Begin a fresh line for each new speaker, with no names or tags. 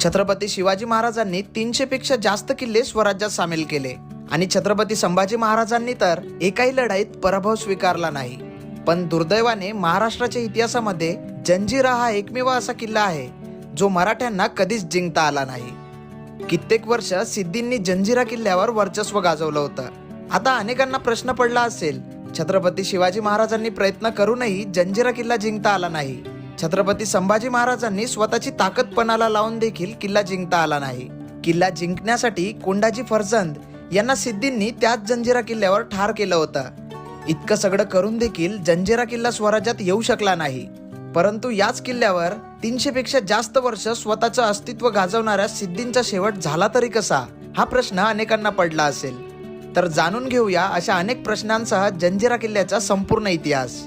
छत्रपती शिवाजी महाराजांनी 300 पेक्षा जास्त किल्ले स्वराज्यात सामील केले आणि छत्रपती संभाजी महाराजांनी तर एकाही लढाईत पराभव स्वीकारला नाही। पण दुर्दैवाने महाराष्ट्राच्या इतिहासामध्ये जंजिरा हा एकमेव असा किल्ला आहे जो मराठ्यांना कधीच जिंकता आला नाही। कित्येक वर्ष सिद्धींनी जंजिरा किल्ल्यावर वर्चस्व गाजवलं होतं। आता अनेकांना प्रश्न पडला असेल, छत्रपती शिवाजी महाराजांनी प्रयत्न करूनही जंजिरा किल्ला जिंकता आला नाही। छत्रपती संभाजी महाराजांनी स्वतःची ताकद पणाला लावून देखील किल्ला जिंकता आला नाही। किल्ला जिंकण्यासाठी कोंडाजी फर्जंद यांना सिद्धींनी त्याच जंजिरा किल्ल्यावर ठार केलं होतं। इतकं सगळं करून देखील जंजिरा किल्ला स्वराज्यात येऊ शकला नाही। परंतु याच किल्ल्यावर 300 पेक्षा जास्त वर्ष स्वतःचं अस्तित्व गाजवणाऱ्या सिद्धींचा शेवट झाला तरी कसा, हा प्रश्न अनेकांना पडला असेल। तर जाणून घेऊया अशा अनेक प्रश्नांसह जंजिरा किल्ल्याचा संपूर्ण इतिहास।